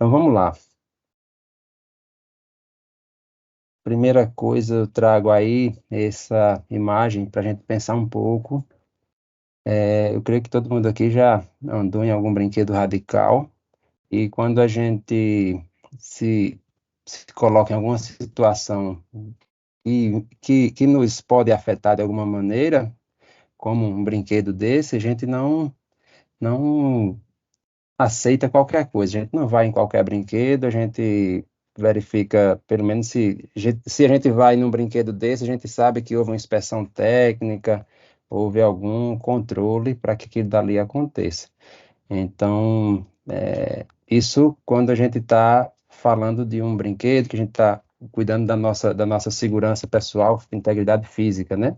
Então vamos lá. Primeira coisa, eu trago aí essa imagem para a gente pensar um pouco. Eu creio que todo mundo aqui já andou em algum brinquedo radical, e quando a gente se, se coloca em alguma situação que nos pode afetar de alguma maneira, como um brinquedo desse, a gente não aceita qualquer coisa. A gente não vai em qualquer brinquedo, a gente verifica, pelo menos se a gente vai num brinquedo desse, a gente sabe que houve uma inspeção técnica, houve algum controle para que aquilo dali aconteça. Então, isso quando a gente está falando de um brinquedo, que a gente está cuidando da nossa segurança pessoal, integridade física, né?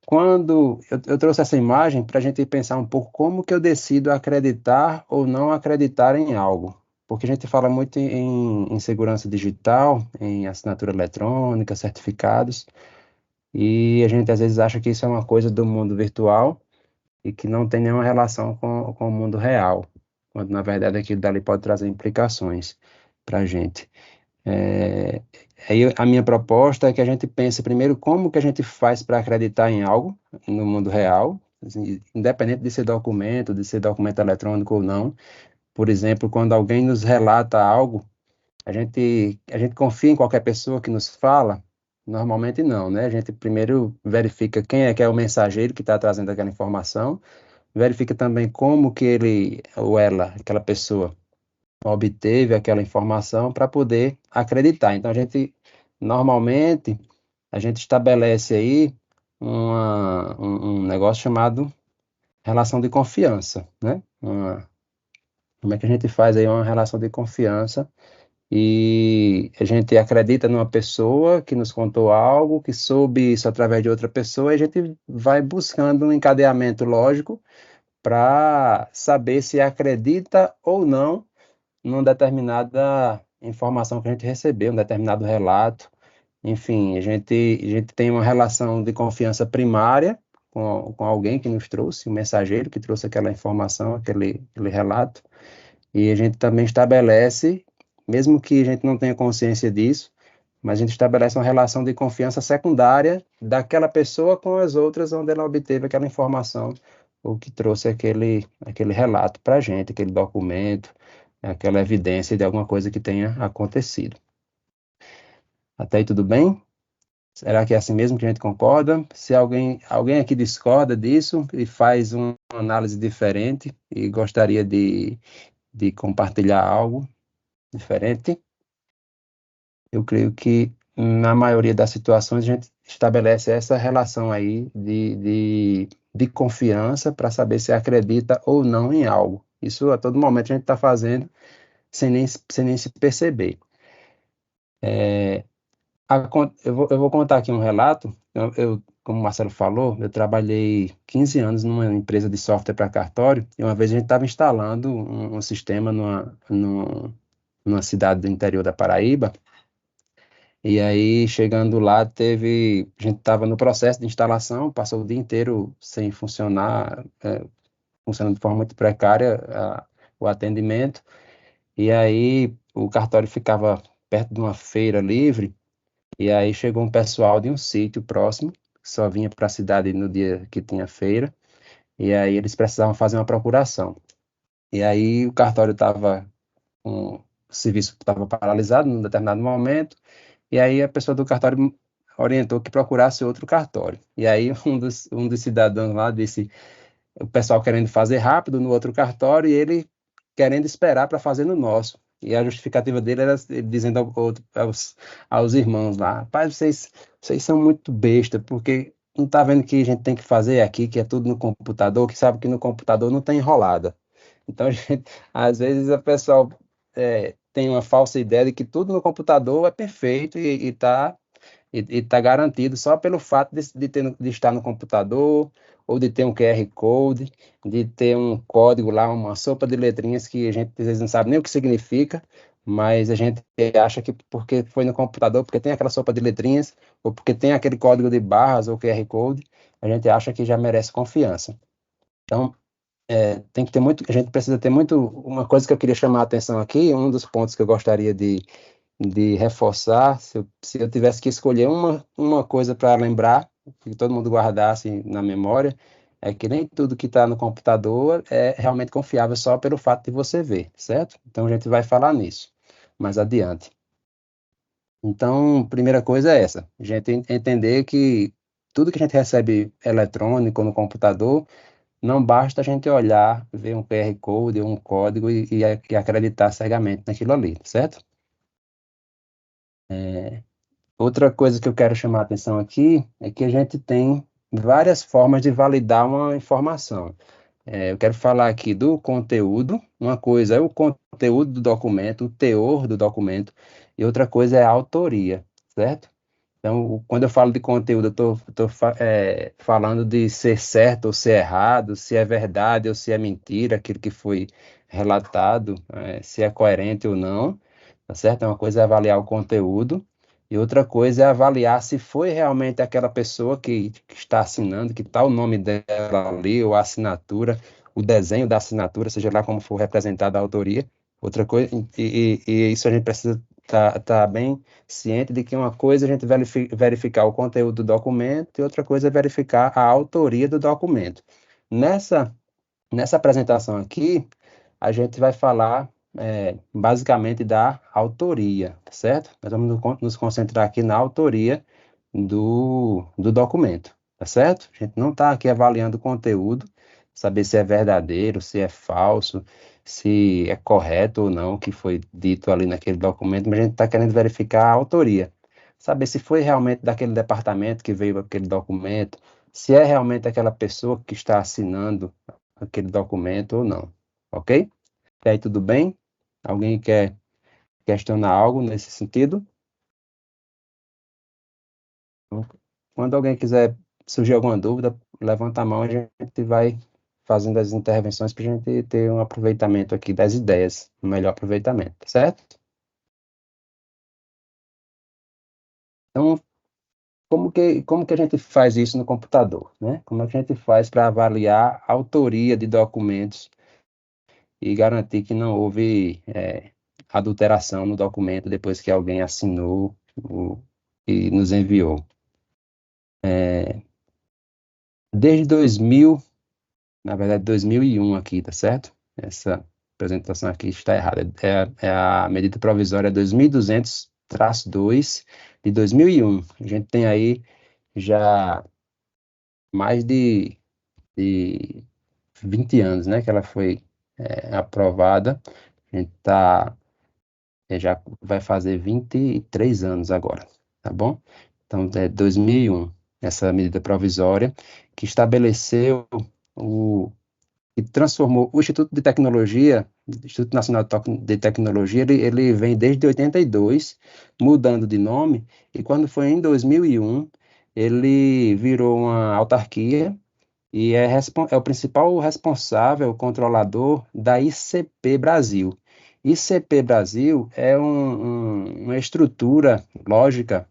Quando eu trouxe essa imagem para a gente pensar um pouco como que eu decido acreditar ou não acreditar em algo. Porque a gente fala muito em segurança digital, em assinatura eletrônica, certificados, e a gente às vezes acha que isso é uma coisa do mundo virtual e que não tem nenhuma relação com o mundo real, quando na verdade aquilo dali pode trazer implicações para a gente. É, Aí a minha proposta é que a gente pense primeiro como que a gente faz para acreditar em algo no mundo real, assim, independente de ser documento eletrônico ou não. Por exemplo, quando alguém nos relata algo, a gente confia em qualquer pessoa que nos fala? Normalmente não, né? A gente primeiro verifica quem é que é o mensageiro que está trazendo aquela informação, verifica também como que ele ou ela, aquela pessoa, obteve aquela informação para poder acreditar. Então, normalmente, a gente estabelece aí um negócio chamado relação de confiança, né? Como é que a gente faz aí uma relação de confiança e a gente acredita numa pessoa que nos contou algo, que soube isso através de outra pessoa, e a gente vai buscando um encadeamento lógico para saber se acredita ou não numa determinada informação que a gente recebeu, um determinado relato. Enfim, a gente tem uma relação de confiança primária com alguém que nos trouxe, um mensageiro que trouxe aquela informação, aquele relato, e a gente também estabelece, mesmo que a gente não tenha consciência disso, mas a gente estabelece uma relação de confiança secundária daquela pessoa com as outras onde ela obteve aquela informação, ou que trouxe aquele relato para a gente, aquele documento, aquela evidência de alguma coisa que tenha acontecido. Até aí tudo bem? Será que é assim mesmo que a gente concorda? Se alguém aqui discorda disso e faz uma análise diferente e gostaria de compartilhar algo diferente, eu creio que na maioria das situações a gente estabelece essa relação aí de confiança para saber se acredita ou não em algo. Isso a todo momento a gente está fazendo sem nem se perceber. Eu vou contar aqui um relato. Como o Marcelo falou, eu trabalhei 15 anos numa empresa de software para cartório, e uma vez a gente estava instalando um sistema numa cidade do interior da Paraíba, e aí chegando lá, a gente estava no processo de instalação, passou o dia inteiro sem funcionar, funcionando de forma muito precária, o atendimento, e aí o cartório ficava perto de uma feira livre. E aí chegou um pessoal de um sítio próximo, que só vinha para a cidade no dia que tinha feira, e aí eles precisavam fazer uma procuração. E aí o cartório estava, o serviço estava paralisado num determinado momento, e aí a pessoa do cartório orientou que procurasse outro cartório. E aí um dos cidadãos lá disse, o pessoal querendo fazer rápido no outro cartório e ele querendo esperar para fazer no nosso. E a justificativa dele era ele dizendo aos irmãos lá: rapaz, vocês são muito besta, porque não está vendo que a gente tem que fazer aqui, que é tudo no computador, que sabe que no computador não tem enrolada. Então, às vezes, a pessoa tem uma falsa ideia de que tudo no computador é perfeito e está garantido só pelo fato de estar no computador, ou de ter um QR Code, de ter um código lá, uma sopa de letrinhas que a gente às vezes não sabe nem o que significa, mas a gente acha que porque foi no computador, porque tem aquela sopa de letrinhas, ou porque tem aquele código de barras ou QR Code, a gente acha que já merece confiança. Então, tem que ter muito, a gente precisa ter muito, uma coisa que eu queria chamar a atenção aqui, um dos pontos que eu gostaria de reforçar, se eu tivesse que escolher uma coisa para lembrar, que todo mundo guardasse na memória, é que nem tudo que está no computador é realmente confiável só pelo fato de você ver, certo? Então a gente vai falar nisso mais adiante. Então, primeira coisa é essa, a gente entender que tudo que a gente recebe eletrônico no computador, não basta a gente olhar, ver um QR Code, um código e acreditar cegamente naquilo ali, certo? Outra coisa que eu quero chamar a atenção aqui é que a gente tem várias formas de validar uma informação. Eu quero falar aqui do conteúdo. Uma coisa é o conteúdo do documento, o teor do documento, e outra coisa é a autoria, certo? Então, quando eu falo de conteúdo, eu estou falando de ser certo ou ser errado, se é verdade ou se é mentira, aquilo que foi relatado, se é coerente ou não, tá certo? Uma coisa é avaliar o conteúdo, e outra coisa é avaliar se foi realmente aquela pessoa que está assinando, que está o nome dela ali, ou a assinatura, o desenho da assinatura, seja lá como for representada a autoria. Outra coisa, e isso a gente precisa tá bem ciente de que uma coisa é a gente verificar o conteúdo do documento e outra coisa é verificar a autoria do documento. Nessa, nessa apresentação aqui, a gente vai falar basicamente da autoria, tá certo? Nós vamos nos concentrar aqui na autoria do documento, tá certo? A gente não está aqui avaliando o conteúdo, saber se é verdadeiro, se é falso, se é correto ou não o que foi dito ali naquele documento, mas a gente está querendo verificar a autoria, saber se foi realmente daquele departamento que veio aquele documento, se é realmente aquela pessoa que está assinando aquele documento ou não, ok? E aí, tudo bem? Alguém quer questionar algo nesse sentido? Quando alguém quiser surgir alguma dúvida, levanta a mão e a gente vai fazendo as intervenções para a gente ter um aproveitamento aqui das ideias, um melhor aproveitamento, certo? Então, como que a gente faz isso no computador, né? Como é que a gente faz para avaliar a autoria de documentos e garantir que não houve adulteração no documento depois que alguém assinou e nos enviou? Desde 2000, na verdade 2001 aqui, tá certo? Essa apresentação aqui está errada. É a medida provisória 2200-2 de 2001. A gente tem aí já mais de 20 anos, né, que ela foi aprovada. A gente já vai fazer 23 anos agora, tá bom? Então, é 2001, essa medida provisória que estabeleceu o que transformou o Instituto de Tecnologia, Instituto Nacional de Tecnologia, ele vem desde 82, mudando de nome, e quando foi em 2001, ele virou uma autarquia e é o principal responsável, controlador da ICP Brasil. ICP Brasil é uma estrutura lógica,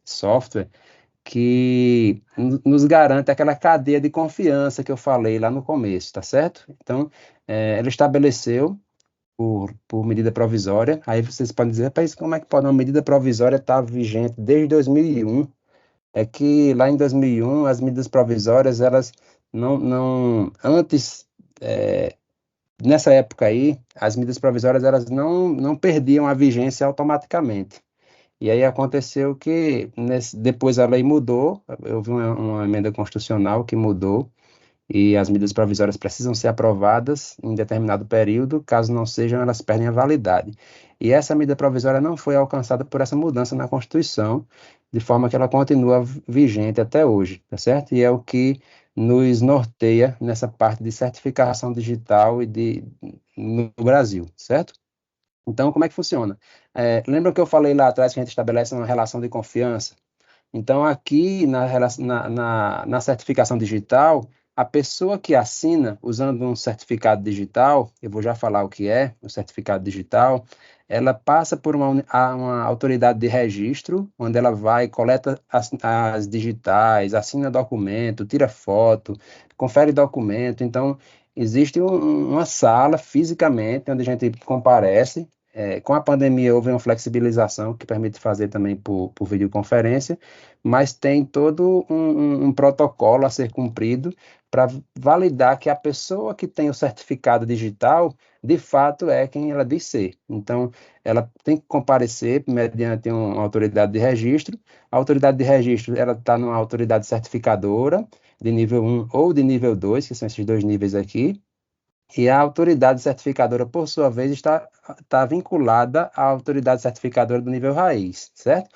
software, que nos garante aquela cadeia de confiança que eu falei lá no começo, tá certo? Então, ela estabeleceu por medida provisória, aí vocês podem dizer, rapaz, como é que pode uma medida provisória estar vigente desde 2001? É que lá em 2001, as medidas provisórias, elas antes, nessa época aí, as medidas provisórias, elas não perdiam a vigência automaticamente. E aí aconteceu que depois a lei mudou, houve uma emenda constitucional que mudou, e as medidas provisórias precisam ser aprovadas em determinado período, caso não sejam, elas perdem a validade. E essa medida provisória não foi alcançada por essa mudança na Constituição, de forma que ela continua vigente até hoje, tá certo? E é o que nos norteia nessa parte de certificação digital no Brasil, certo? Então, como é que funciona? Lembra que eu falei lá atrás que a gente estabelece uma relação de confiança? Então, aqui na certificação digital, a pessoa que assina usando um certificado digital, eu vou já falar o que é o certificado digital, ela passa por uma autoridade de registro, onde ela vai, coleta as digitais, assina documento, tira foto, confere documento. Então, existe uma sala fisicamente onde a gente comparece. Com a pandemia houve uma flexibilização que permite fazer também por videoconferência, mas tem todo um protocolo a ser cumprido para validar que a pessoa que tem o certificado digital, de fato, é quem ela diz ser. Então, ela tem que comparecer mediante uma autoridade de registro. A autoridade de registro, ela está numa autoridade certificadora, de nível 1 ou de nível 2, que são esses dois níveis aqui, e a autoridade certificadora, por sua vez, está vinculada à autoridade certificadora do nível raiz, certo?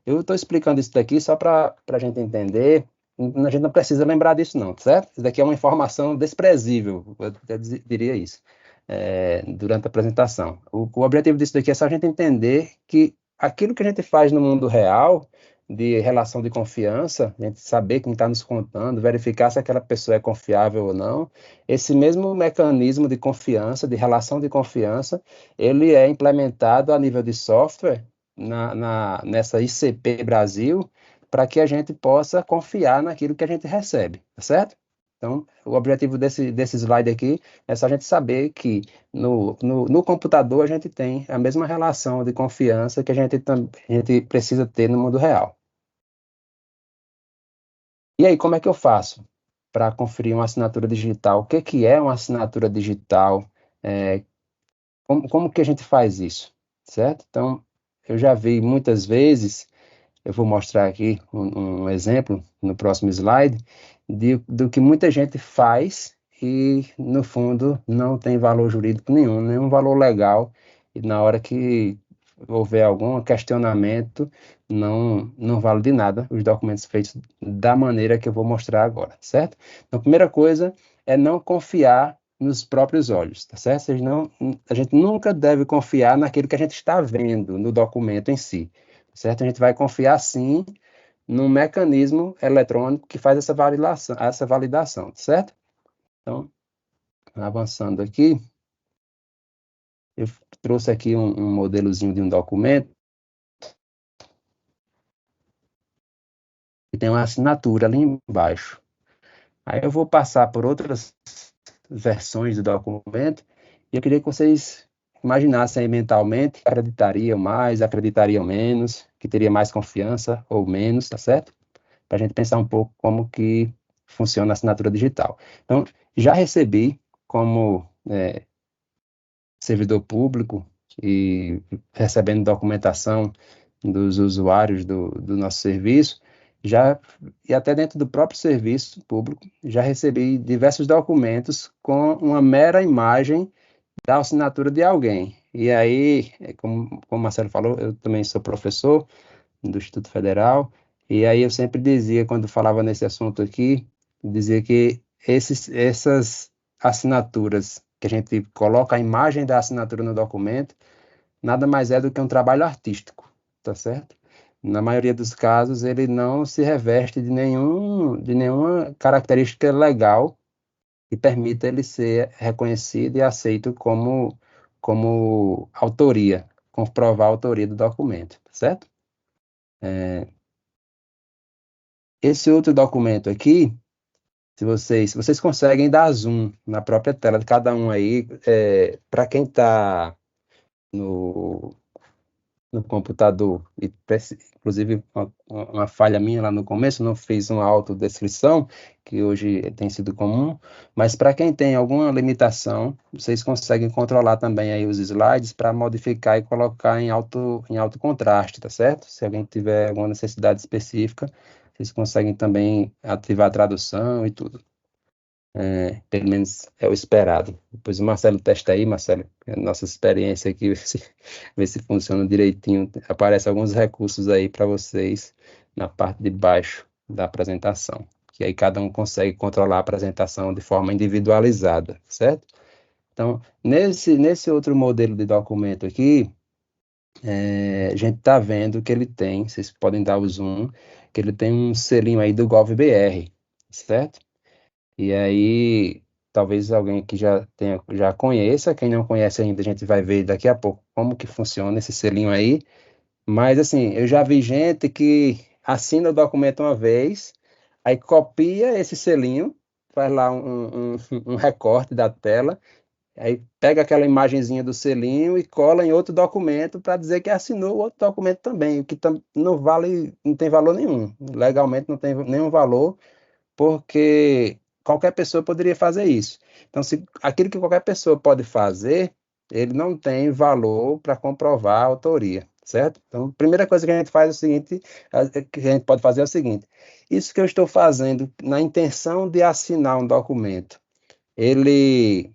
Eu estou explicando isso daqui só para a gente entender, a gente não precisa lembrar disso não, certo? Isso daqui é uma informação desprezível, eu até diria isso, durante a apresentação. O objetivo disso daqui é só a gente entender que aquilo que a gente faz no mundo real, de relação de confiança, a gente saber quem está nos contando, verificar se aquela pessoa é confiável ou não, esse mesmo mecanismo de confiança, de relação de confiança, ele é implementado a nível de software nessa ICP Brasil, para que a gente possa confiar naquilo que a gente recebe, tá certo? Então, o objetivo desse slide aqui é só a gente saber que no computador a gente tem a mesma relação de confiança que a gente precisa ter no mundo real. E aí, como é que eu faço para conferir uma assinatura digital? O que que é uma assinatura digital? É, como que a gente faz isso? Certo? Então, eu já vi muitas vezes, eu vou mostrar aqui um exemplo no próximo slide, do que muita gente faz e, no fundo, não tem valor jurídico nenhum, nenhum valor legal, e na hora que houver algum questionamento, não vale de nada os documentos feitos da maneira que eu vou mostrar agora, certo? Então, a primeira coisa é não confiar nos próprios olhos, tá certo? A gente nunca deve confiar naquilo que a gente está vendo no documento em si, certo? A gente vai confiar, sim, num mecanismo eletrônico que faz essa validação, certo? Então, avançando aqui, eu trouxe aqui um modelozinho de um documento que tem uma assinatura ali embaixo. Aí eu vou passar por outras versões do documento e eu queria que vocês imaginassem aí mentalmente, acreditariam mais, acreditariam menos, que teria mais confiança ou menos, tá certo? Para a gente pensar um pouco como que funciona a assinatura digital. Então, já recebi como servidor público e recebendo documentação dos usuários do nosso serviço, já e até dentro do próprio serviço público, já recebi diversos documentos com uma mera imagem da assinatura de alguém. E aí, como o Marcelo falou, eu também sou professor do Instituto Federal, e aí eu sempre dizia, quando falava nesse assunto aqui, dizia que essas assinaturas, que a gente coloca a imagem da assinatura no documento, nada mais é do que um trabalho artístico, tá certo? Na maioria dos casos, ele não se reveste de nenhuma característica legal que permita ele ser reconhecido e aceito como autoria, comprovar a autoria do documento, tá certo? Esse outro documento aqui, se vocês conseguem dar zoom na própria tela de cada um aí, para quem está no, no computador, e inclusive uma falha minha lá no começo, não fiz uma autodescrição, que hoje tem sido comum, mas para quem tem alguma limitação, vocês conseguem controlar também aí os slides para modificar e colocar em alto contraste, tá certo? Se alguém tiver alguma necessidade específica, vocês conseguem também ativar a tradução e tudo. Pelo menos é o esperado. Depois o Marcelo testa aí, Marcelo, a nossa experiência aqui, ver se funciona direitinho. Aparecem alguns recursos aí para vocês na parte de baixo da apresentação, que aí cada um consegue controlar a apresentação de forma individualizada, certo? Então, nesse outro modelo de documento aqui, a gente está vendo que ele tem, vocês podem dar o zoom, que ele tem um selinho aí do GovBR, certo? E aí, talvez alguém que já conheça, quem não conhece ainda, a gente vai ver daqui a pouco como que funciona esse selinho aí. Mas assim, eu já vi gente que assina o documento uma vez, aí copia esse selinho, faz lá um recorte da tela, aí pega aquela imagenzinha do selinho e cola em outro documento para dizer que assinou o outro documento também, o que não vale, não tem valor nenhum. Legalmente não tem nenhum valor, porque qualquer pessoa poderia fazer isso. Então, se aquilo que qualquer pessoa pode fazer, ele não tem valor para comprovar a autoria, certo? Então, a primeira coisa que a gente faz é o seguinte, que a gente pode fazer é o seguinte: isso que eu estou fazendo na intenção de assinar um documento, ele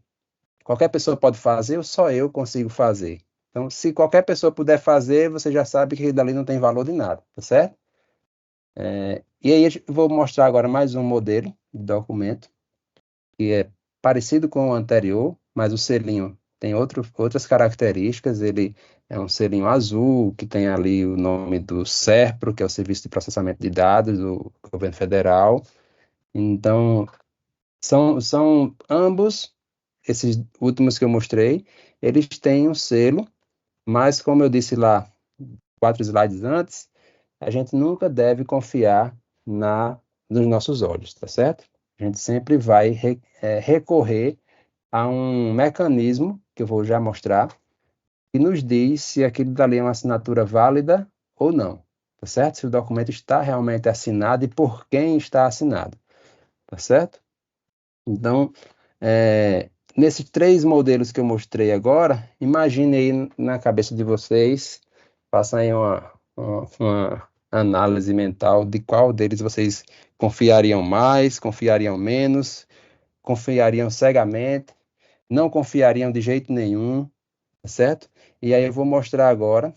qualquer pessoa pode fazer ou só eu consigo fazer? Então, se qualquer pessoa puder fazer, você já sabe que dali não tem valor de nada, tá certo? E aí eu vou mostrar agora mais um modelo de documento que é parecido com o anterior, mas o selinho tem outras características. Ele é um selinho azul, que tem ali o nome do SERPRO, que é o Serviço de Processamento de Dados do Governo Federal. Então, são ambos, esses últimos que eu mostrei, eles têm um selo, mas como eu disse lá, 4 slides antes, a gente nunca deve confiar nos nossos olhos, tá certo? A gente sempre vai recorrer a um mecanismo, que eu vou já mostrar, que nos diz se aquilo dali é uma assinatura válida ou não, tá certo? Se o documento está realmente assinado e por quem está assinado, tá certo? Então, nesses 3 modelos que eu mostrei agora, imagine aí na cabeça de vocês, façam aí uma análise mental de qual deles vocês confiariam mais, confiariam menos, confiariam cegamente, não confiariam de jeito nenhum, tá certo? E aí eu vou mostrar agora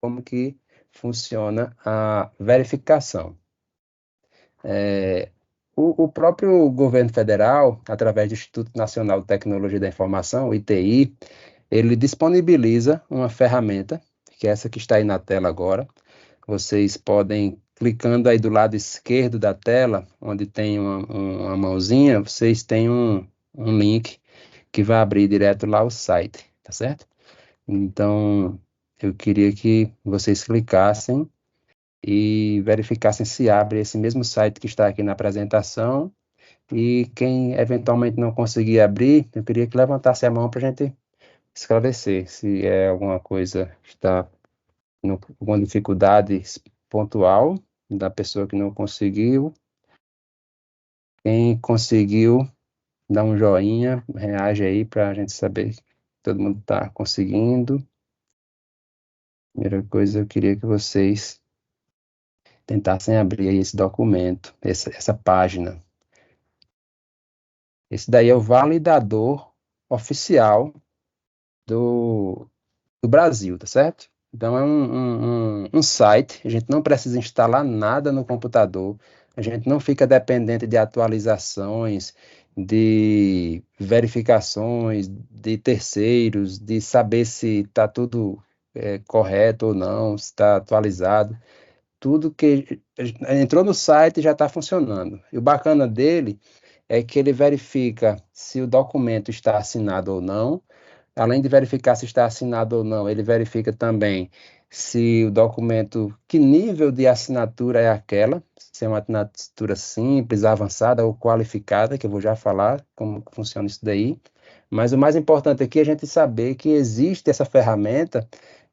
como que funciona a verificação. O próprio governo federal, através do Instituto Nacional de Tecnologia da Informação, o ITI, ele disponibiliza uma ferramenta, que é essa que está aí na tela agora. Vocês podem, clicando aí do lado esquerdo da tela, onde tem uma mãozinha, vocês têm um link que vai abrir direto lá o site, tá certo? Então, eu queria que vocês clicassem e verificassem se abre esse mesmo site que está aqui na apresentação. E quem eventualmente não conseguir abrir, eu queria que levantasse a mão para a gente esclarecer se é alguma coisa que está alguma dificuldade pontual da pessoa que não conseguiu. Quem conseguiu, dá um joinha, reage aí para a gente saber que todo mundo está conseguindo. Primeira coisa, eu queria que vocês tentassem abrir aí esse documento, essa página. Esse daí é o validador oficial do, do Brasil, tá certo? Então é um site, a gente não precisa instalar nada no computador, a gente não fica dependente de atualizações, de verificações de terceiros, de saber se está tudo correto ou não, se está atualizado. Tudo que entrou no site já está funcionando. E o bacana dele é que ele verifica se o documento está assinado ou não. Além de verificar se está assinado ou não, ele verifica também se o documento, que nível de assinatura é aquela, se é uma assinatura simples, avançada ou qualificada, que eu vou já falar como funciona isso daí. Mas o mais importante aqui é a gente saber que existe essa ferramenta,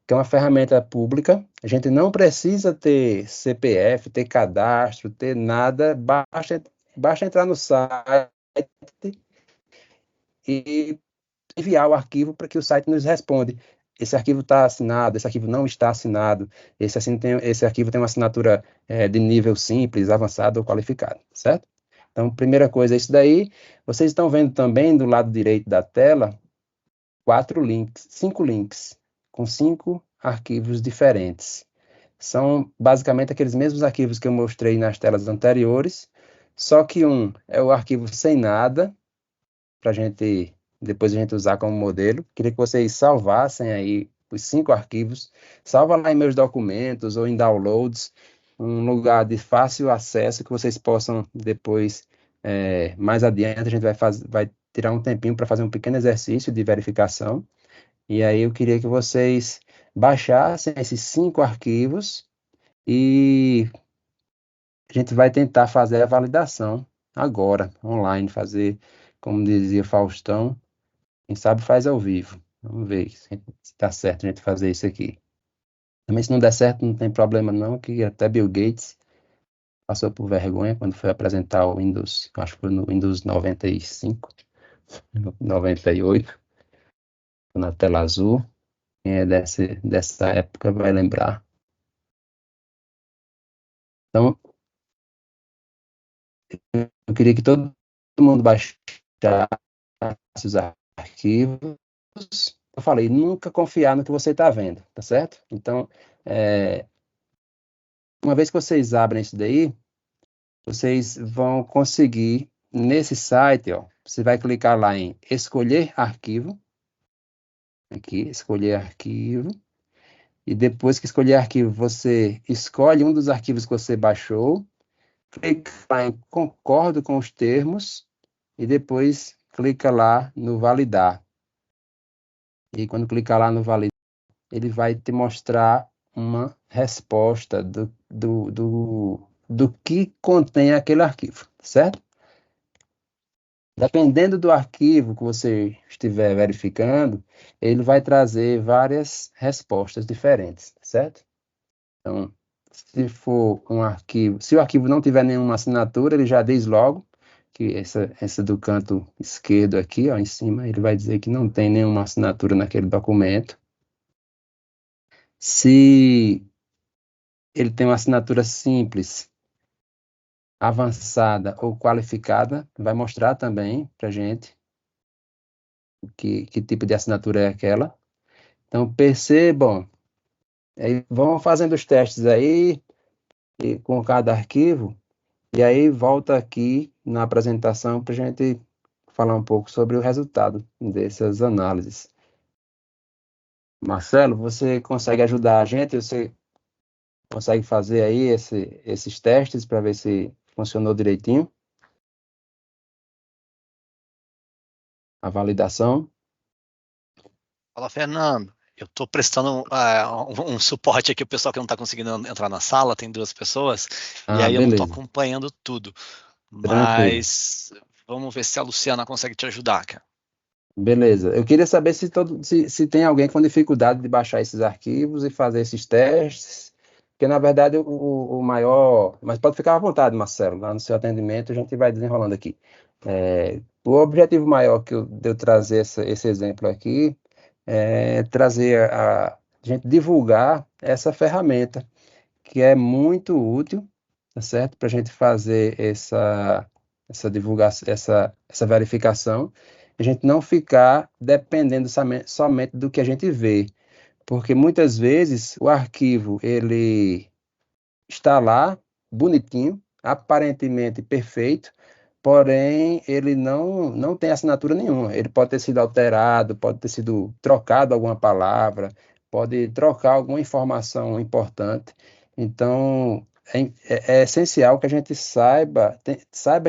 que é uma ferramenta pública. A gente não precisa ter CPF, ter cadastro, ter nada, basta entrar no site e enviar o arquivo para que o site nos responde. Esse arquivo está assinado, esse arquivo não está assinado, esse arquivo tem uma assinatura de nível simples, avançado ou qualificado, certo? Então, primeira coisa é isso daí. Vocês estão vendo também do lado direito da tela 5 links, com 5 arquivos diferentes. São basicamente aqueles mesmos arquivos que eu mostrei nas telas anteriores, só que um é o arquivo sem nada, para depois a gente usar como modelo. Queria que vocês salvassem aí os 5 arquivos, salva lá em meus documentos ou em downloads, um lugar de fácil acesso que vocês possam depois, mais adiante, a gente vai tirar um tempinho para fazer um pequeno exercício de verificação. E aí eu queria que vocês baixassem esses 5 arquivos e a gente vai tentar fazer a validação agora, online, fazer, como dizia Faustão, quem sabe faz ao vivo. Vamos ver se dá certo a gente fazer isso aqui. Também se não der certo, não tem problema não, que até Bill Gates passou por vergonha quando foi apresentar o Windows, acho que foi no Windows 95, 98, na tela azul. Quem é dessa época vai lembrar. Então, eu queria que todo mundo baixasse os arquivos. Eu falei, nunca confiar no que você está vendo, tá certo? Então, é, uma vez que vocês abrem isso daí, vocês vão conseguir, nesse site, ó, você vai clicar lá em escolher arquivo, aqui, escolher arquivo, e depois que escolher arquivo, você escolhe um dos arquivos que você baixou, clica lá em concordo com os termos, e depois clica lá no validar. E quando clicar lá no validar, ele vai te mostrar uma resposta do que contém aquele arquivo, certo? Dependendo do arquivo que você estiver verificando, ele vai trazer várias respostas diferentes, certo? Então, se for um arquivo, se o arquivo não tiver nenhuma assinatura, ele já diz logo que essa do canto esquerdo aqui, ó, em cima, ele vai dizer que não tem nenhuma assinatura naquele documento. Se ele tem uma assinatura simples, avançada ou qualificada, vai mostrar também para gente que tipo de assinatura é aquela. Então, percebam, aí vão fazendo os testes aí com cada arquivo, e aí volta aqui na apresentação para a gente falar um pouco sobre o resultado dessas análises. Marcelo, você consegue ajudar a gente? Você consegue fazer aí esses testes para ver se funcionou direitinho? A validação? Fala, Fernando. Eu estou prestando um suporte aqui, o pessoal que não está conseguindo entrar na sala, tem duas pessoas, e Ah, aí eu não estou beleza, acompanhando tudo. tranquilo. Mas vamos ver se a Luciana consegue te ajudar, cara. Beleza. Eu queria saber se tem alguém com dificuldade de baixar esses arquivos e fazer esses testes, porque na verdade o maior. Mas pode ficar à vontade, Marcelo, lá no seu atendimento a gente vai desenrolando aqui. O objetivo maior de eu trazer esse exemplo aqui é trazer a gente divulgar essa ferramenta, que é muito útil, tá certo? Para a gente fazer essa divulgação, essa verificação, a gente não ficar dependendo somente do que a gente vê, porque muitas vezes o arquivo ele está lá, bonitinho, aparentemente perfeito, porém ele não tem assinatura nenhuma. Ele pode ter sido alterado, pode ter sido trocado alguma palavra, pode trocar alguma informação importante. Então, é essencial que a gente saiba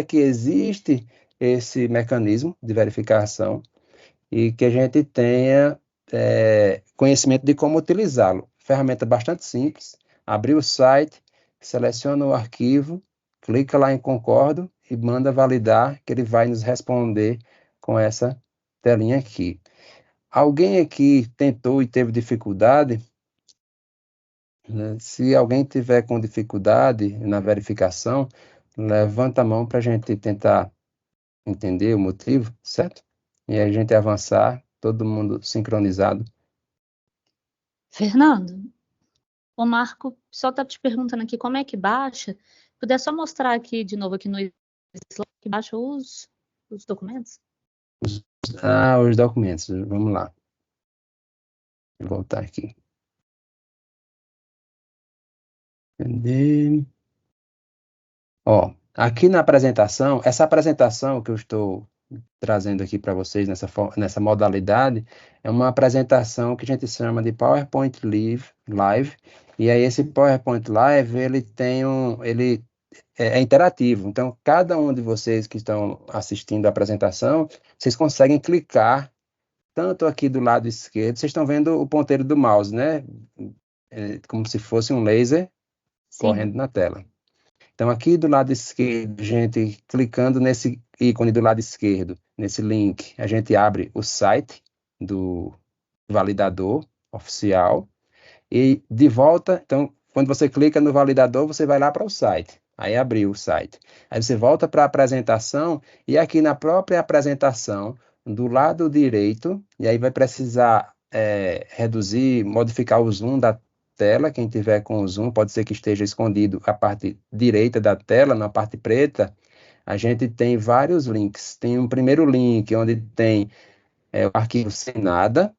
que existe esse mecanismo de verificação e que a gente tenha conhecimento de como utilizá-lo. Ferramenta bastante simples. Abrir o site, seleciona o arquivo, clica lá em concordo e manda validar, que ele vai nos responder com essa telinha aqui. Alguém aqui tentou e teve dificuldade? Né? Se alguém tiver com dificuldade na verificação, levanta a mão para a gente tentar entender o motivo, certo? E a gente avançar, todo mundo sincronizado. Fernando, o Marco só está te perguntando aqui como é que baixa. Puder só mostrar aqui de novo aqui no slide que baixa os documentos? Os documentos, vamos lá. Vou voltar aqui. Cadê? Ó, aqui na apresentação, essa apresentação que eu estou trazendo aqui para vocês nessa modalidade, é uma apresentação que a gente chama de PowerPoint Live, e aí esse PowerPoint Live, ele é interativo, então cada um de vocês que estão assistindo a apresentação, vocês conseguem clicar tanto aqui do lado esquerdo, vocês estão vendo o ponteiro do mouse, né? Como se fosse um laser Sim. correndo na tela. Então, aqui do lado esquerdo, a gente clicando nesse ícone do lado esquerdo, nesse link, a gente abre o site do validador oficial. E de volta, então, quando você clica no validador, você vai lá para o site. Aí abriu o site. Aí você volta para a apresentação e aqui na própria apresentação, do lado direito, e aí vai precisar reduzir, modificar o zoom da tela. Quem tiver com o zoom, pode ser que esteja escondido a parte direita da tela, na parte preta. A gente tem vários links. Tem um primeiro link onde tem o arquivo sem nada.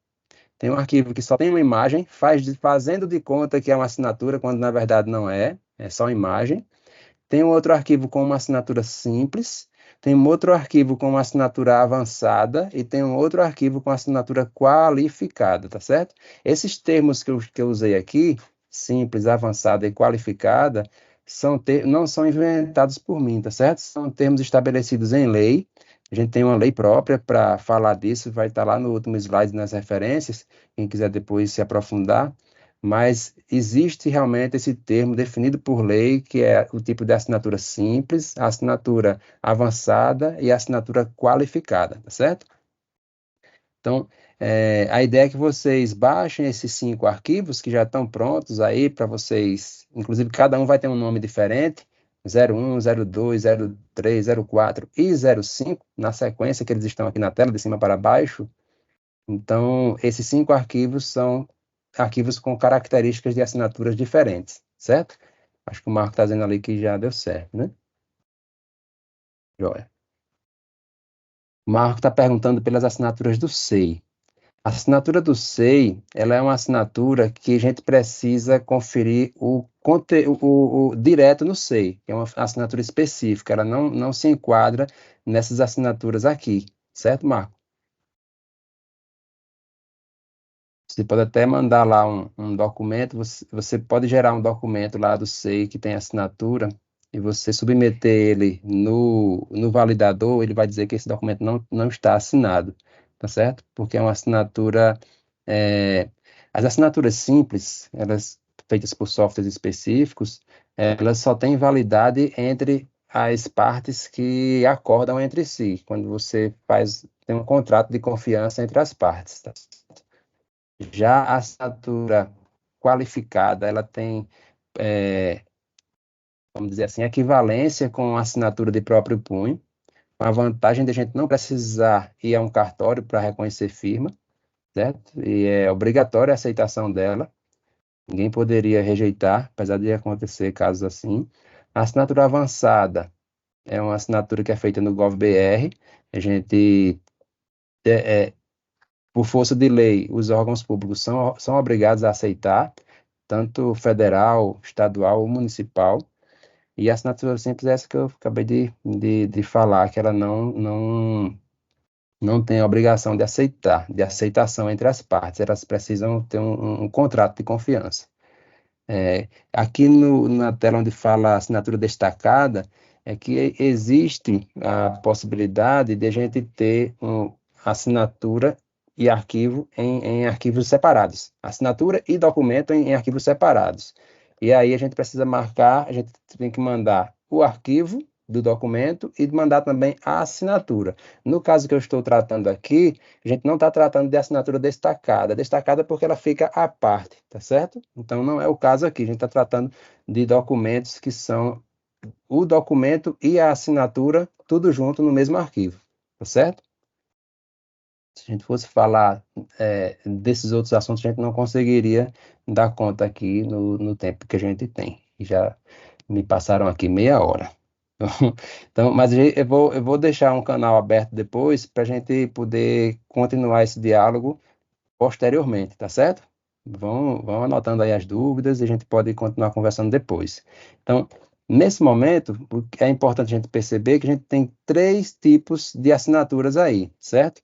Tem um arquivo que só tem uma imagem, fazendo de conta que é uma assinatura, quando na verdade não é, é só imagem. Tem um outro arquivo com uma assinatura simples, tem um outro arquivo com uma assinatura avançada e tem um outro arquivo com assinatura qualificada, tá certo? Esses termos que eu usei aqui, simples, avançada e qualificada, não são inventados por mim, tá certo? São termos estabelecidos em lei. A gente tem uma lei própria para falar disso, vai estar lá no último slide nas referências, quem quiser depois se aprofundar. Mas existe realmente esse termo definido por lei, que é o tipo de assinatura simples, a assinatura avançada e a assinatura qualificada, tá certo? Então, a ideia é que vocês baixem esses 5 arquivos que já estão prontos aí para vocês, inclusive cada um vai ter um nome diferente, 01, 02, 03, 04 e 05, na sequência que eles estão aqui na tela, de cima para baixo. Então, esses 5 arquivos são arquivos com características de assinaturas diferentes, certo? Acho que o Marco está dizendo ali que já deu certo, né? Joia. O Marco está perguntando pelas assinaturas do SEI. A assinatura do SEI, ela é uma assinatura que a gente precisa conferir o direto no SEI, que é uma assinatura específica, ela não se enquadra nessas assinaturas aqui, certo, Marco? Você pode até mandar lá um documento, você pode gerar um documento lá do SEI que tem assinatura, e você submeter ele no validador, ele vai dizer que esse documento não está assinado, tá certo? Porque é uma assinatura. As assinaturas simples, elas feitas por softwares específicos, elas só têm validade entre as partes que acordam entre si, quando você tem um contrato de confiança entre as partes, tá? Já a assinatura qualificada, ela tem, vamos dizer assim, equivalência com a assinatura de próprio punho, com a vantagem de a gente não precisar ir a um cartório para reconhecer firma, certo? E é obrigatória a aceitação dela, ninguém poderia rejeitar, apesar de acontecer casos assim. A assinatura avançada é uma assinatura que é feita no GovBR, a gente por força de lei, os órgãos públicos são obrigados a aceitar, tanto federal, estadual ou municipal, e a assinatura simples é essa que eu acabei de falar, que ela não tem a obrigação de aceitar, de aceitação entre as partes, elas precisam ter um contrato de confiança. Aqui na tela onde fala assinatura destacada, é que existe a possibilidade de a gente ter assinatura e arquivo em arquivos separados. Assinatura e documento em arquivos separados. E aí a gente precisa marcar, a gente tem que mandar o arquivo do documento e mandar também a assinatura. No caso que eu estou tratando aqui, a gente não está tratando de assinatura destacada. Destacada porque ela fica à parte, tá certo? Então não é o caso aqui. A gente está tratando de documentos que são o documento e a assinatura, tudo junto no mesmo arquivo, tá certo? Se a gente fosse falar desses outros assuntos, a gente não conseguiria dar conta aqui no tempo que a gente tem. E já me passaram aqui meia hora. Então, mas eu vou deixar um canal aberto depois para a gente poder continuar esse diálogo posteriormente, tá certo? Vão anotando aí as dúvidas e a gente pode continuar conversando depois. Então, nesse momento, é importante a gente perceber que a gente tem 3 tipos de assinaturas aí, certo?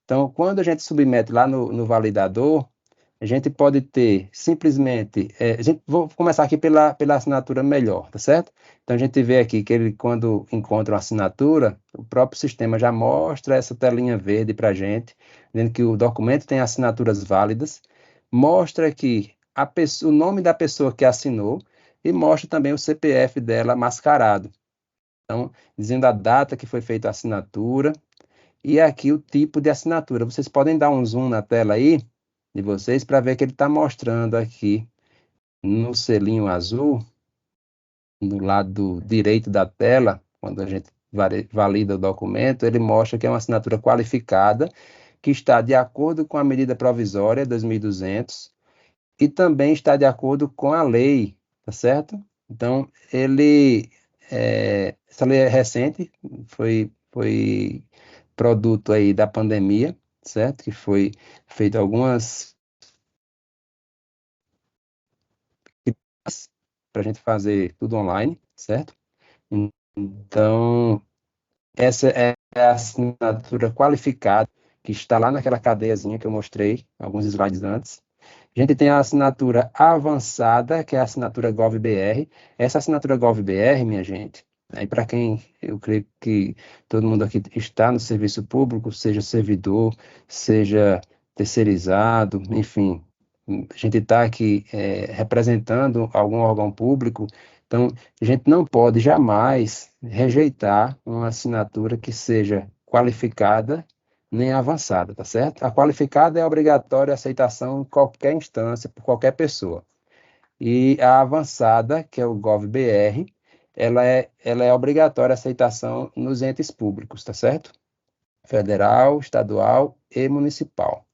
Então, quando a gente submete lá no validador, a gente pode ter simplesmente, vou começar aqui pela assinatura melhor, tá certo? Então, a gente vê aqui que ele, quando encontra uma assinatura, o próprio sistema já mostra essa telinha verde para a gente, dizendo que o documento tem assinaturas válidas, mostra que o nome da pessoa que assinou, e mostra também o CPF dela mascarado. Então, dizendo a data que foi feita a assinatura e aqui o tipo de assinatura. Vocês podem dar um zoom na tela aí de vocês para ver que ele está mostrando aqui no selinho azul, no lado direito da tela, quando a gente valida o documento, ele mostra que é uma assinatura qualificada, que está de acordo com a medida provisória 2200 e também está de acordo com a lei, tá certo? Então, essa lei é recente, foi produto aí da pandemia, certo? Que foi feito algumas para a gente fazer tudo online, certo? Então, essa é a assinatura qualificada que está lá naquela cadeiazinha que eu mostrei alguns slides antes. A gente tem a assinatura avançada, que é a assinatura GovBR. Essa assinatura GovBR, minha gente, aí para quem eu creio que todo mundo aqui está no serviço público, seja servidor, seja terceirizado, enfim, a gente está aqui representando algum órgão público, então a gente não pode jamais rejeitar uma assinatura que seja qualificada nem avançada, tá certo? A qualificada é obrigatória a aceitação em qualquer instância, por qualquer pessoa. E a avançada, que é o GovBR, ela é obrigatória a aceitação nos entes públicos, tá certo? Federal, estadual e municipal.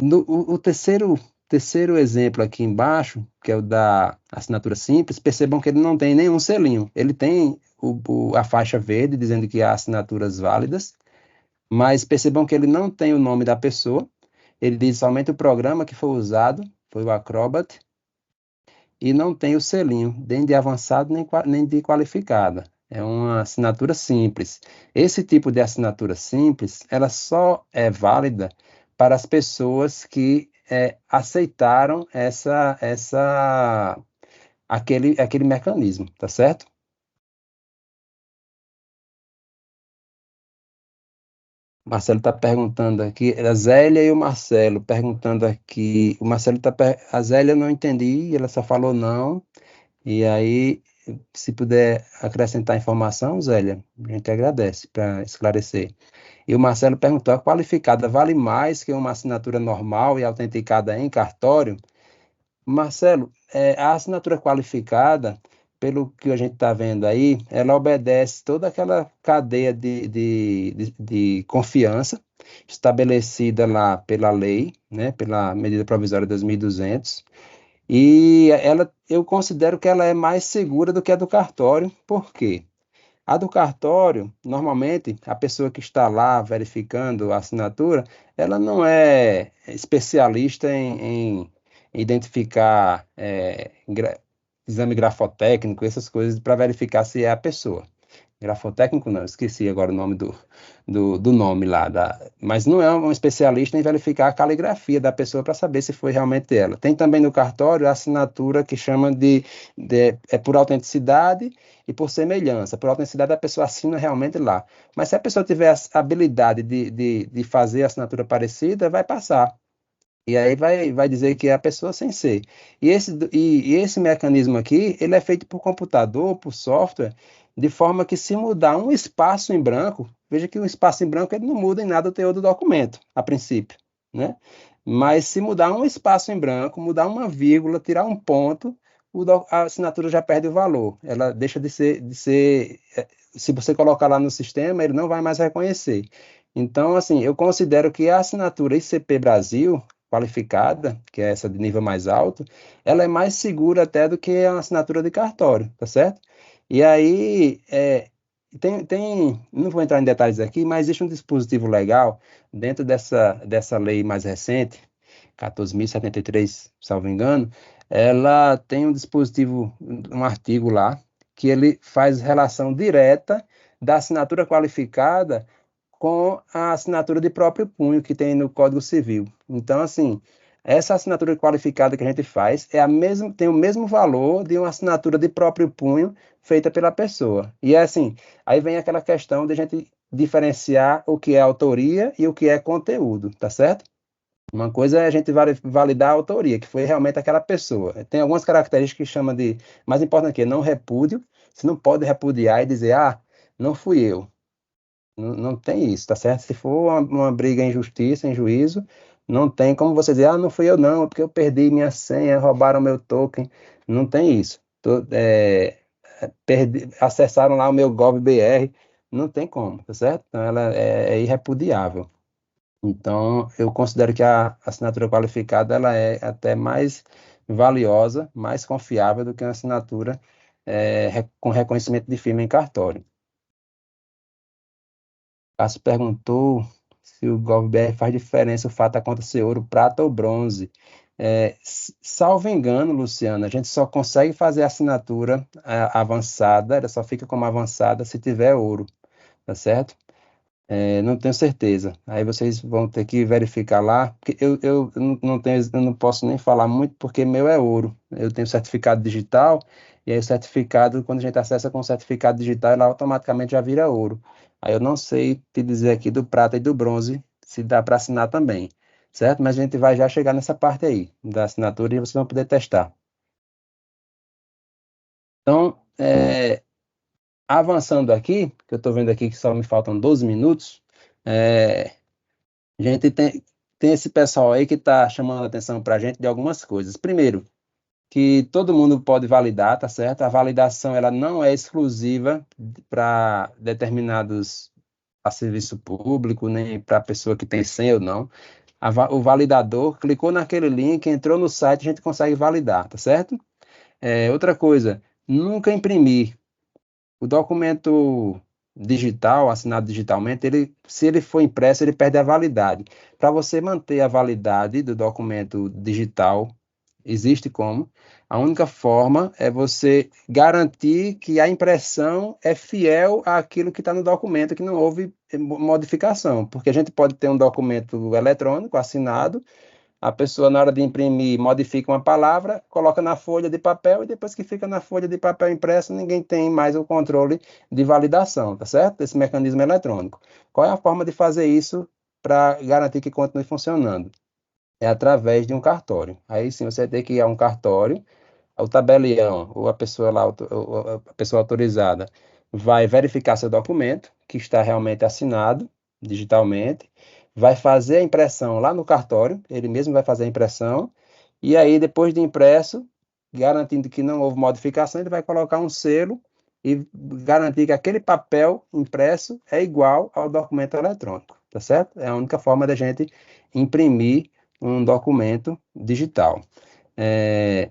O terceiro exemplo aqui embaixo, que é o da assinatura simples, percebam que ele não tem nenhum selinho. Ele tem a faixa verde dizendo que há assinaturas válidas, mas percebam que ele não tem o nome da pessoa, ele diz somente o programa que foi usado, foi o Acrobat, e não tem o selinho, nem de avançado, nem de qualificada. É uma assinatura simples. Esse tipo de assinatura simples, ela só é válida para as pessoas que aceitaram aquele mecanismo, tá certo? Marcelo está perguntando aqui, a Zélia e o Marcelo perguntando aqui. O Marcelo a Zélia eu não entendi, ela só falou não. E aí, se puder acrescentar informação, Zélia, a gente agradece para esclarecer. E o Marcelo perguntou: a qualificada vale mais que uma assinatura normal e autenticada em cartório? Marcelo, a assinatura qualificada, pelo que a gente está vendo aí, ela obedece toda aquela cadeia de confiança estabelecida lá pela lei, né, pela medida provisória 2200, e eu considero que ela é mais segura do que a do cartório. Por quê? A do cartório, normalmente, a pessoa que está lá verificando a assinatura, ela não é especialista em identificar exame grafotécnico, essas coisas, para verificar se é a pessoa. Grafotécnico não, esqueci agora o nome do nome lá. Mas não é um especialista em verificar a caligrafia da pessoa para saber se foi realmente ela. Tem também no cartório a assinatura que chama por autenticidade e por semelhança. Por autenticidade a pessoa assina realmente lá. Mas se a pessoa tiver a habilidade de fazer a assinatura parecida, vai passar. E aí vai dizer que é a pessoa sem ser. E esse mecanismo aqui, ele é feito por computador, por software, de forma que se mudar um espaço em branco, veja que o espaço em branco ele não muda em nada o teor do documento, a princípio, né? Mas se mudar um espaço em branco, mudar uma vírgula, tirar um ponto, a assinatura já perde o valor. Ela deixa se você colocar lá no sistema, ele não vai mais reconhecer. Então, assim, eu considero que a assinatura ICP Brasil, qualificada, que é essa de nível mais alto, ela é mais segura até do que a assinatura de cartório, tá certo? E aí, não vou entrar em detalhes aqui, mas existe um dispositivo legal dentro dessa lei mais recente, 14.073, salvo engano, ela tem um dispositivo, um artigo lá, que ele faz relação direta da assinatura qualificada com a assinatura de próprio punho que tem no Código Civil. Então, assim, essa assinatura qualificada que a gente faz tem o mesmo valor de uma assinatura de próprio punho feita pela pessoa. E é assim, aí vem aquela questão de a gente diferenciar o que é autoria e o que é conteúdo, tá certo? Uma coisa é a gente validar a autoria, que foi realmente aquela pessoa. Tem algumas características que chama de, mais importante que não repúdio. Você não pode repudiar e dizer, ah, não fui eu. Não, não tem isso, tá certo? Se for uma briga em justiça, em juízo, não tem como você dizer, ah, não fui eu não, é porque eu perdi minha senha, roubaram meu token. Não tem isso. Acessaram lá o meu GovBR, não tem como, tá certo? Então ela é irrepudiável. Então, eu considero que a assinatura qualificada ela é até mais valiosa, mais confiável do que uma assinatura com reconhecimento de firma em cartório. Cássio perguntou se o GovBR faz diferença o fato da conta ser ouro, prata ou bronze. Salvo engano, Luciana, a gente só consegue fazer a assinatura avançada, ela só fica como avançada se tiver ouro, tá certo? Não tenho certeza. Aí vocês vão ter que verificar lá, porque eu não tenho, eu não posso nem falar muito, porque meu é ouro. Eu tenho certificado digital, e aí o certificado, quando a gente acessa com o certificado digital, ele automaticamente já vira ouro. Aí eu não sei te dizer aqui do prata e do bronze, se dá para assinar também, certo? Mas a gente vai já chegar nessa parte aí, da assinatura, e vocês vão poder testar. Então, avançando aqui, que eu estou vendo aqui que só me faltam 12 minutos, a gente tem esse pessoal aí que está chamando a atenção para a gente de algumas coisas. Primeiro, que todo mundo pode validar, tá certo? A validação ela não é exclusiva para determinados a serviço público, nem para a pessoa que tem senha ou não. O validador clicou naquele link, entrou no site, a gente consegue validar, tá certo? Outra coisa, nunca imprimir. O documento digital, assinado digitalmente, se ele for impresso, ele perde a validade. Para você manter a validade do documento digital, existe como. A única forma é você garantir que a impressão é fiel àquilo que está no documento, que não houve modificação. Porque a gente pode ter um documento eletrônico assinado, a pessoa, na hora de imprimir, modifica uma palavra, coloca na folha de papel e depois que fica na folha de papel impresso, ninguém tem mais o controle de validação, tá certo? Esse mecanismo eletrônico. Qual é a forma de fazer isso para garantir que continue funcionando? É através de um cartório. Aí sim, você tem que ir a um cartório, o tabelião ou a pessoa lá, a pessoa autorizada vai verificar seu documento, que está realmente assinado digitalmente, vai fazer a impressão lá no cartório, ele mesmo vai fazer a impressão, e aí depois de impresso, garantindo que não houve modificação, ele vai colocar um selo e garantir que aquele papel impresso é igual ao documento eletrônico, tá certo? É a única forma da gente imprimir um documento digital. E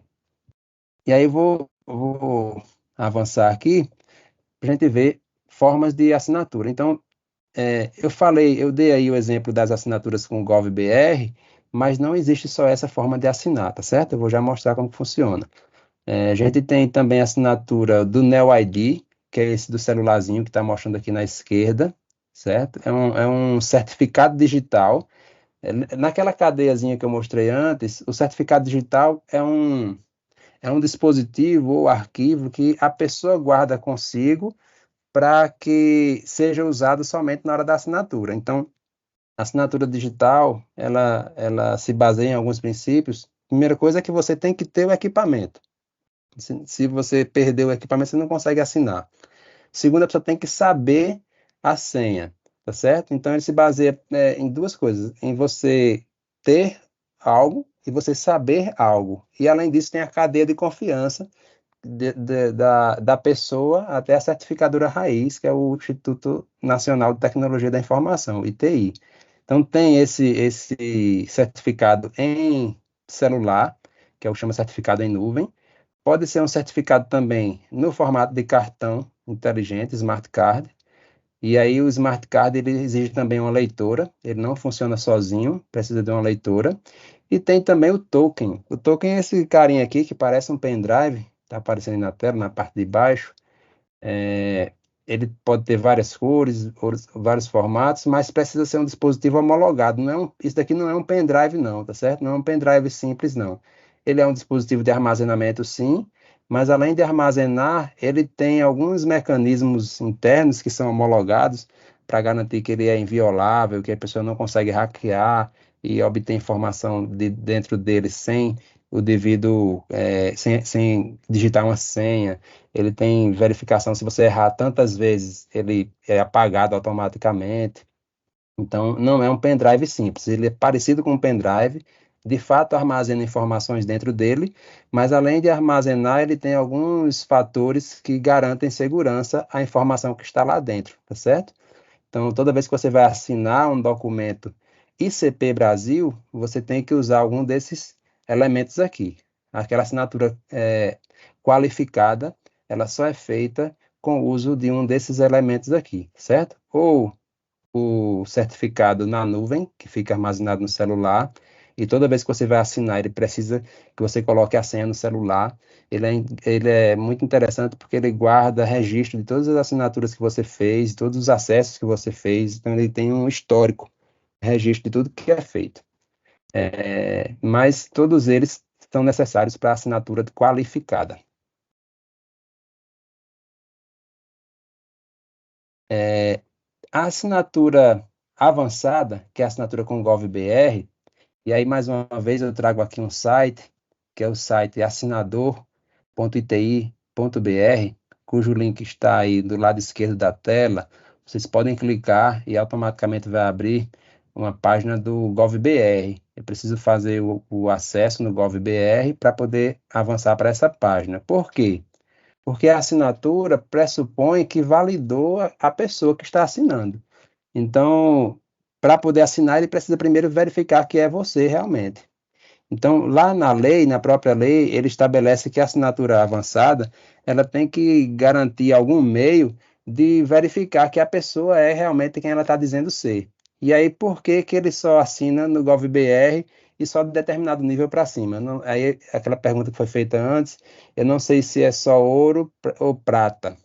aí vou avançar aqui para a gente ver formas de assinatura. Então, eu dei aí o exemplo das assinaturas com o GovBR, mas não existe só essa forma de assinar, tá certo? Eu vou já mostrar como funciona. A gente tem também a assinatura do NeoID, que é esse do celularzinho que está mostrando aqui na esquerda, certo? É um certificado digital. Naquela cadeiazinha que eu mostrei antes, o certificado digital é um dispositivo ou arquivo que a pessoa guarda consigo para que seja usado somente na hora da assinatura. Então, a assinatura digital, ela se baseia em alguns princípios. Primeira coisa é que você tem que ter o equipamento. Se você perder o equipamento, você não consegue assinar. Segunda, a pessoa tem que saber a senha, tá certo? Então, ele se baseia em duas coisas: em você ter algo e você saber algo. E, além disso, tem a cadeia de confiança da pessoa até a certificadora raiz, que é o Instituto Nacional de Tecnologia da Informação, ITI. Então, tem esse certificado em celular, que é o chama certificado em nuvem. Pode ser um certificado também no formato de cartão inteligente, Smart Card. E aí o Smart Card ele exige também uma leitora, ele não funciona sozinho, precisa de uma leitora. E tem também o token. O token é esse carinha aqui que parece um pendrive, está aparecendo aí na tela, na parte de baixo. Ele pode ter várias cores, vários formatos, mas precisa ser um dispositivo homologado. Isso daqui não é um pendrive, não, tá certo? Não é um pendrive simples, não. Ele é um dispositivo de armazenamento, sim, mas além de armazenar, ele tem alguns mecanismos internos que são homologados para garantir que ele é inviolável, que a pessoa não consegue hackear, e obter informação dentro dele sem o devido, sem digitar uma senha. Ele tem verificação, se você errar tantas vezes, ele é apagado automaticamente. Então, não é um pendrive simples, ele é parecido com um pendrive, de fato armazena informações dentro dele, mas além de armazenar, ele tem alguns fatores que garantem segurança à informação que está lá dentro, tá certo? Então, toda vez que você vai assinar um documento ICP Brasil, você tem que usar algum desses elementos aqui. Aquela assinatura qualificada, ela só é feita com o uso de um desses elementos aqui, certo? Ou o certificado na nuvem, que fica armazenado no celular, e toda vez que você vai assinar, ele precisa que você coloque a senha no celular. Ele é muito interessante porque ele guarda registro de todas as assinaturas que você fez, todos os acessos que você fez, então ele tem um histórico, registro de tudo que é feito. Mas todos eles são necessários para a assinatura qualificada. A assinatura avançada, que é a assinatura com GovBR, e aí mais uma vez eu trago aqui um site, que é o site assinador.iti.br, cujo link está aí do lado esquerdo da tela. Vocês podem clicar e automaticamente vai abrir uma página do GovBR. Eu preciso fazer o acesso no GovBR para poder avançar para essa página. Por quê? Porque a assinatura pressupõe que validou a pessoa que está assinando. Então, para poder assinar, ele precisa primeiro verificar que é você realmente. Então, lá na lei, na própria lei, ele estabelece que a assinatura avançada, ela tem que garantir algum meio de verificar que a pessoa é realmente quem ela está dizendo ser. E aí, por que que ele só assina no GovBR e só de determinado nível para cima? Não, aí, aquela pergunta que foi feita antes, eu não sei se é só ouro ou prata,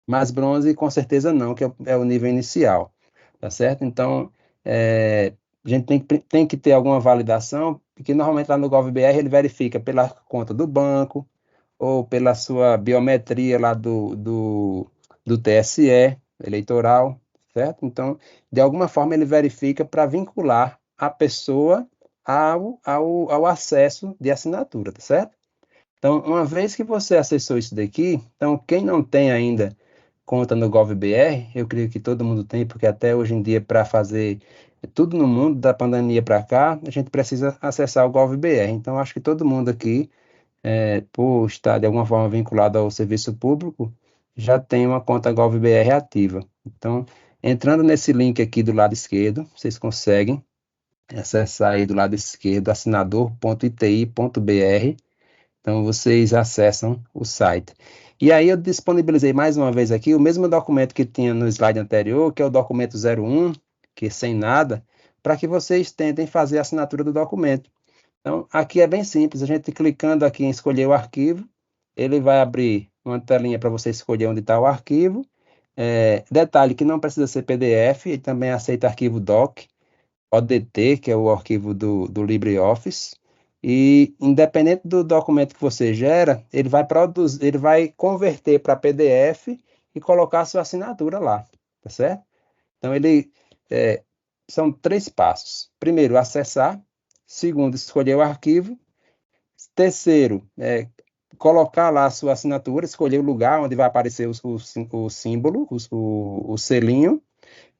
mas bronze com certeza não, que é o nível inicial, tá certo? Então, a gente tem que ter alguma validação, porque normalmente lá no GovBR ele verifica pela conta do banco ou pela sua biometria lá do TSE eleitoral, certo? Então, de alguma forma ele verifica para vincular a pessoa ao acesso de assinatura, tá certo? Então, uma vez que você acessou isso daqui, então quem não tem ainda conta no GovBR, eu creio que todo mundo tem, porque até hoje em dia, para fazer tudo no mundo, da pandemia para cá, a gente precisa acessar o GovBR. Então, acho que todo mundo aqui, por estar de alguma forma vinculado ao serviço público, já tem uma conta GovBR ativa. Então, entrando nesse link aqui do lado esquerdo, vocês conseguem acessar aí do lado esquerdo, assinador.iti.br. Então, vocês acessam o site. E aí eu disponibilizei mais uma vez aqui o mesmo documento que tinha no slide anterior, que é o documento 01, que é sem nada, para que vocês tentem fazer a assinatura do documento. Então, aqui é bem simples, a gente clicando aqui em escolher o arquivo, ele vai abrir uma telinha para você escolher onde está o arquivo. Detalhe que não precisa ser PDF, ele também aceita arquivo doc, ODT, que é o arquivo do LibreOffice, e independente do documento que você gera, ele vai produzir, ele vai converter para PDF e colocar a sua assinatura lá, tá certo? Então são 3 passos. Primeiro, acessar. Segundo, escolher o arquivo. Terceiro, colocar lá a sua assinatura, escolher o lugar onde vai aparecer o símbolo, o selinho.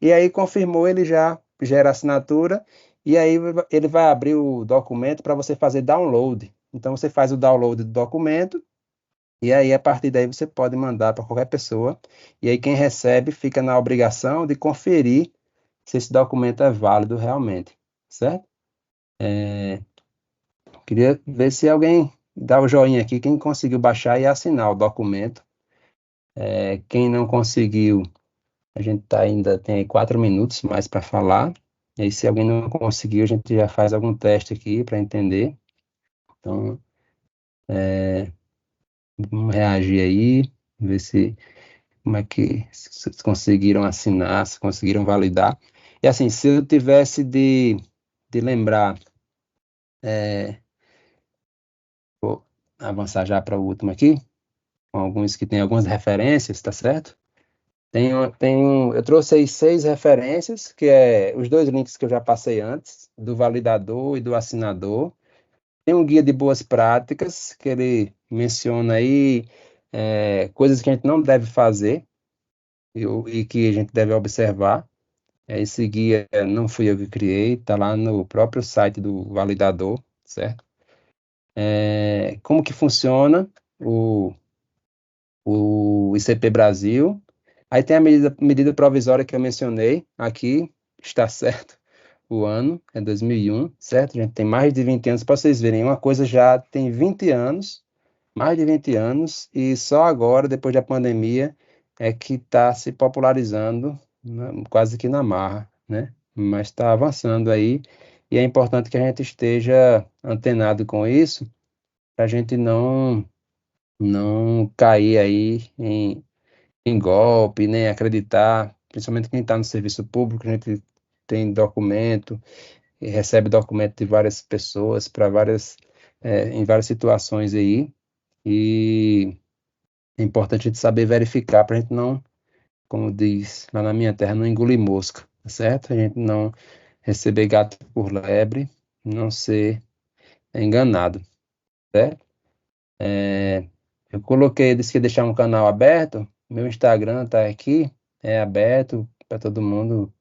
E aí confirmou, ele já gera a assinatura e aí ele vai abrir o documento para você fazer download. Então você faz o download do documento e aí a partir daí você pode mandar para qualquer pessoa. E aí quem recebe fica na obrigação de conferir se esse documento é válido realmente, certo? Queria ver se alguém dá o joinha aqui, quem conseguiu baixar e assinar o documento. Quem não conseguiu, a gente ainda tem aí 4 minutos mais para falar. E aí, se alguém não conseguiu, a gente já faz algum teste aqui para entender. Então, vamos reagir aí, ver se como é que vocês conseguiram assinar, se conseguiram validar. E assim, se eu tivesse de lembrar, vou avançar já para o último aqui, com alguns que tem algumas referências, tá certo? Eu trouxe aí 6 referências, que é os 2 links que eu já passei antes, do validador e do assinador. Tem um guia de boas práticas, que ele menciona aí coisas que a gente não deve fazer e que a gente deve observar. Esse guia não fui eu que criei, está lá no próprio site do validador, certo? Como que funciona o ICP Brasil. Aí tem a medida provisória que eu mencionei aqui, está certo. O ano é 2001, certo? A gente tem mais de 20 anos, para vocês verem, uma coisa já tem 20 anos, mais de 20 anos, e só agora, depois da pandemia, é que está se popularizando, né, quase que na marra, né? Mas está avançando aí, e é importante que a gente esteja antenado com isso, para a gente não cair aí em golpe, nem acreditar, principalmente quem está no serviço público, a gente tem documento e recebe documento de várias pessoas para em várias situações aí, e é importante a gente saber verificar para a gente não, como diz lá na minha terra, não engolir mosca, tá certo? A gente não receber gato por lebre, não ser enganado, certo? Eu coloquei, disse que ia deixar um canal aberto. Meu Instagram tá aqui, é aberto para todo mundo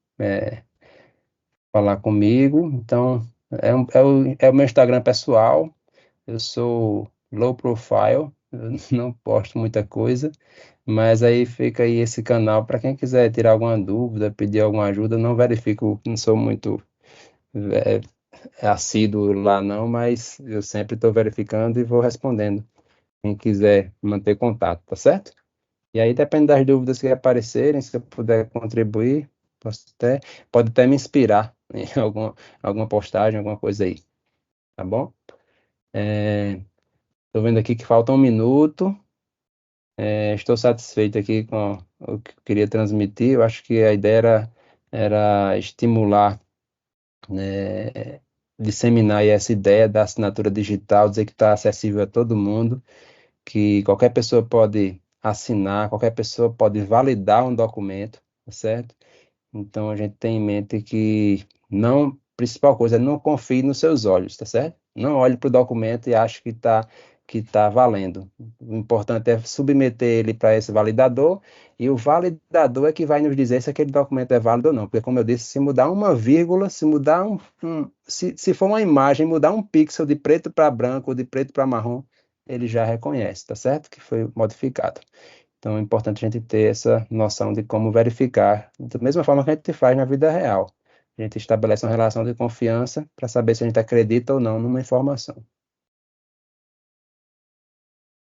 falar comigo. Então, é o meu Instagram pessoal. Eu sou low profile, eu não posto muita coisa, mas aí fica aí esse canal para quem quiser tirar alguma dúvida, pedir alguma ajuda. Não verifico, não sou muito é, assíduo lá não, mas eu sempre estou verificando e vou respondendo. Quem quiser manter contato, tá certo? E aí, depende das dúvidas que aparecerem, se eu puder contribuir, pode até me inspirar em alguma postagem, alguma coisa aí, tá bom? Estou vendo aqui que falta 1 minuto. Estou satisfeito aqui com o que eu queria transmitir. Eu acho que a ideia era estimular, né, disseminar aí essa ideia da assinatura digital, dizer que está acessível a todo mundo, que qualquer pessoa pode assinar, qualquer pessoa pode validar um documento, tá certo? Então a gente tem em mente que não, principal coisa é não confie nos seus olhos, tá certo? Não olhe para o documento e ache que tá valendo. O importante é submeter ele para esse validador, e o validador é que vai nos dizer se aquele documento é válido ou não. Porque, como eu disse, se mudar uma vírgula, se mudar se for uma imagem, mudar um pixel de preto para branco ou de preto para marrom, ele já reconhece, tá certo? Que foi modificado. Então é importante a gente ter essa noção de como verificar, da mesma forma que a gente faz na vida real. A gente estabelece uma relação de confiança para saber se a gente acredita ou não numa informação.